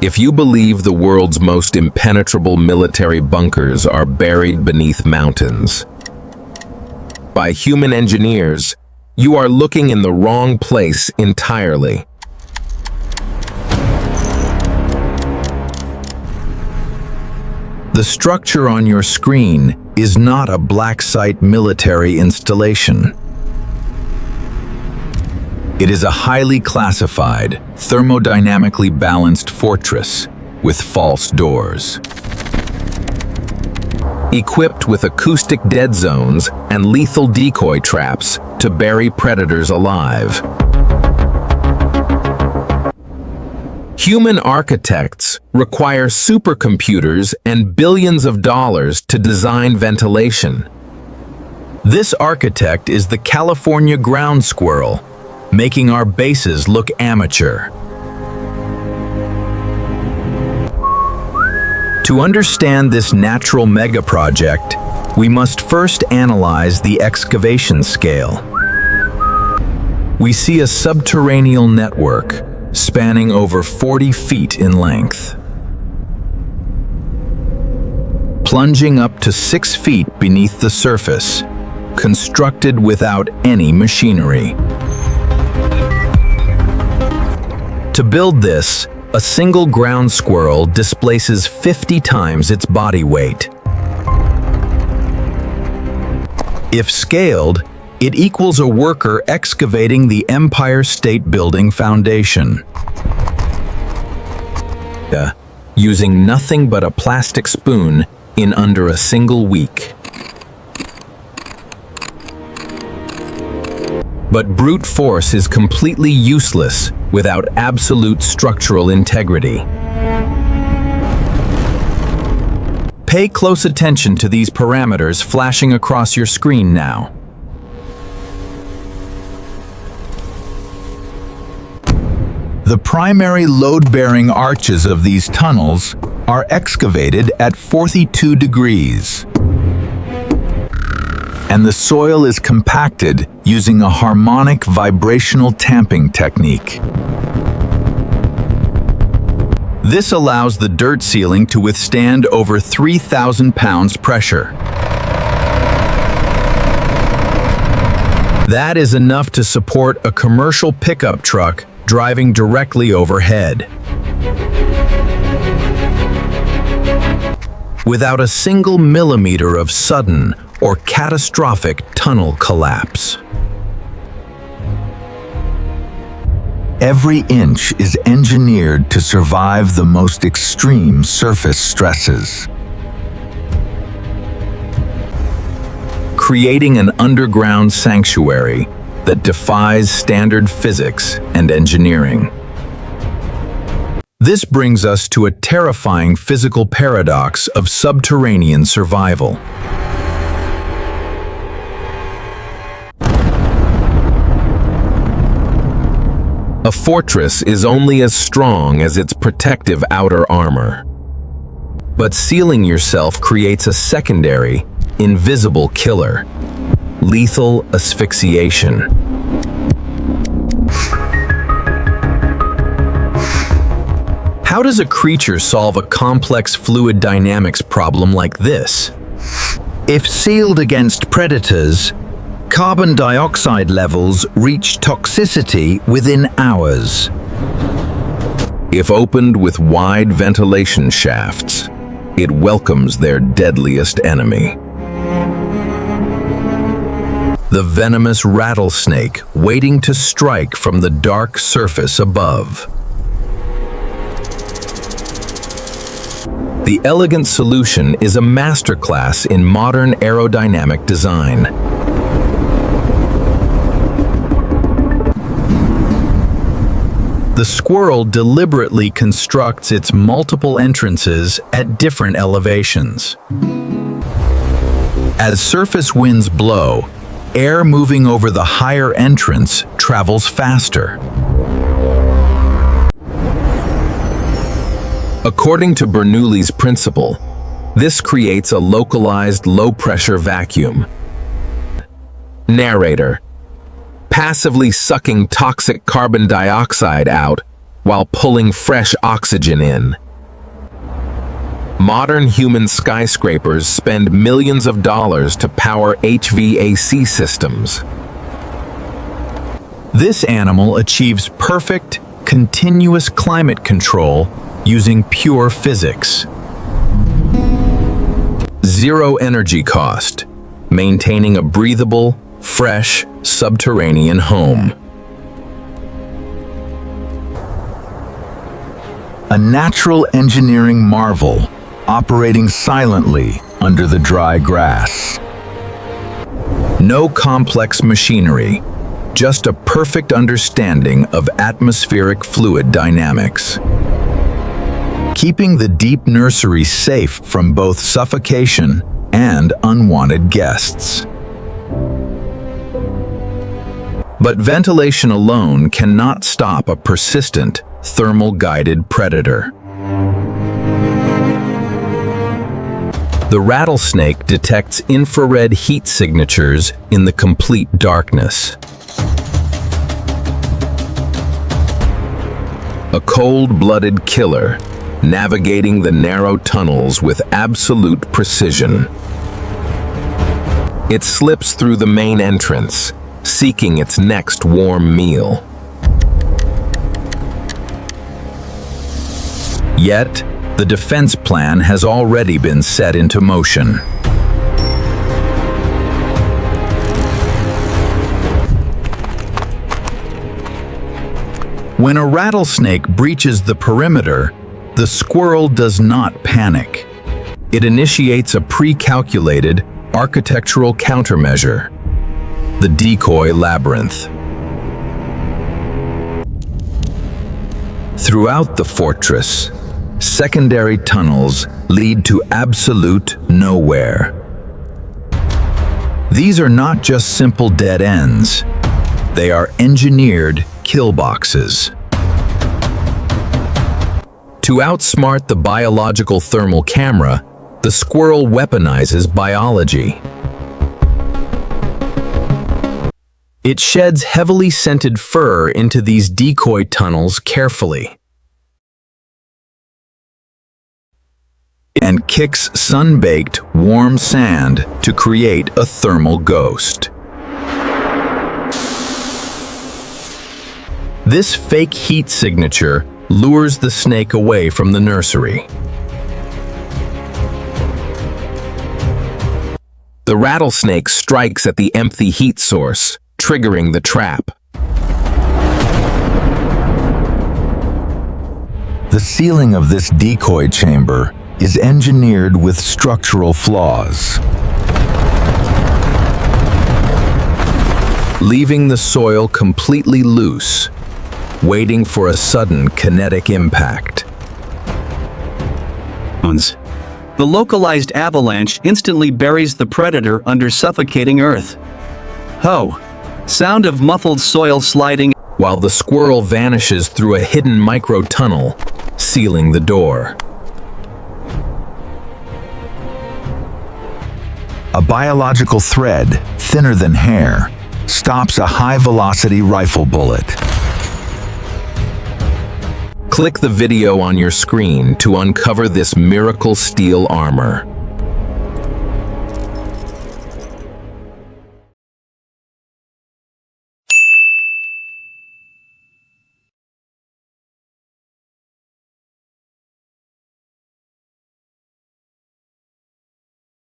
If you believe the world's most impenetrable military bunkers are buried beneath mountains by human engineers, you are looking in the wrong place entirely. The structure on your screen is not a black site military installation. It is a highly classified, thermodynamically balanced fortress with false doors. Equipped with acoustic dead zones and lethal decoy traps to bury predators alive. Human architects require supercomputers and billions of dollars to design ventilation. This architect is the California ground squirrel, making our bases look amateur. To understand this natural mega-project, we must first analyze the excavation scale. We see a subterranean network spanning over 40 feet in length, plunging up to 6 feet beneath the surface, constructed without any machinery. To build this, a single ground squirrel displaces 50 times its body weight. If scaled, it equals a worker excavating the Empire State Building foundation. Using nothing but a plastic spoon in under a single week. But brute force is completely useless without absolute structural integrity. Pay close attention to these parameters flashing across your screen now. The primary load-bearing arches of these tunnels are excavated at 42 degrees. And the soil is compacted using a harmonic vibrational tamping technique. This allows the dirt ceiling to withstand over 3,000 pounds pressure. That is enough to support a commercial pickup truck driving directly overhead. Without a single millimeter of sudden or catastrophic tunnel collapse. Every inch is engineered to survive the most extreme surface stresses, creating an underground sanctuary that defies standard physics and engineering. This brings us to a terrifying physical paradox of subterranean survival. A fortress is only as strong as its protective outer armor. But sealing yourself creates a secondary, invisible killer: lethal asphyxiation. How does a creature solve a complex fluid dynamics problem like this? If sealed against predators, carbon dioxide levels reach toxicity within hours. If opened with wide ventilation shafts, it welcomes their deadliest enemy. The venomous rattlesnake waiting to strike from the dark surface above. The elegant solution is a masterclass in modern aerodynamic design. The squirrel deliberately constructs its multiple entrances at different elevations. As surface winds blow, air moving over the higher entrance travels faster. According to Bernoulli's principle, this creates a localized low-pressure vacuum. Narrator: passively sucking toxic carbon dioxide out while pulling fresh oxygen in. Modern human skyscrapers spend millions of dollars to power HVAC systems. This animal achieves perfect, continuous climate control using pure physics. Zero energy cost, maintaining a breathable, fresh, subterranean home. A natural engineering marvel, operating silently under the dry grass. No complex machinery, just a perfect understanding of atmospheric fluid dynamics. Keeping the deep nursery safe from both suffocation and unwanted guests. But ventilation alone cannot stop a persistent, thermal-guided predator. The rattlesnake detects infrared heat signatures in the complete darkness. A cold-blooded killer, navigating the narrow tunnels with absolute precision. It slips through the main entrance, seeking its next warm meal. Yet, the defense plan has already been set into motion. When a rattlesnake breaches the perimeter, the squirrel does not panic. It initiates a pre-calculated architectural countermeasure, the decoy labyrinth. Throughout the fortress, secondary tunnels lead to absolute nowhere. These are not just simple dead ends. They are engineered killboxes. To outsmart the biological thermal camera, the squirrel weaponizes biology. It sheds heavily scented fur into these decoy tunnels carefully, and kicks sun-baked, warm sand to create a thermal ghost. This fake heat signature lures the snake away from the nursery. The rattlesnake strikes at the empty heat source, triggering the trap. The ceiling of this decoy chamber is engineered with structural flaws, leaving the soil completely loose, waiting for a sudden kinetic impact. The localized avalanche instantly buries the predator under suffocating earth. Ho! Sound of muffled soil sliding, while the squirrel vanishes through a hidden micro-tunnel, sealing the door. A biological thread, thinner than hair, stops a high-velocity rifle bullet. Click the video on your screen to uncover this miracle steel armor.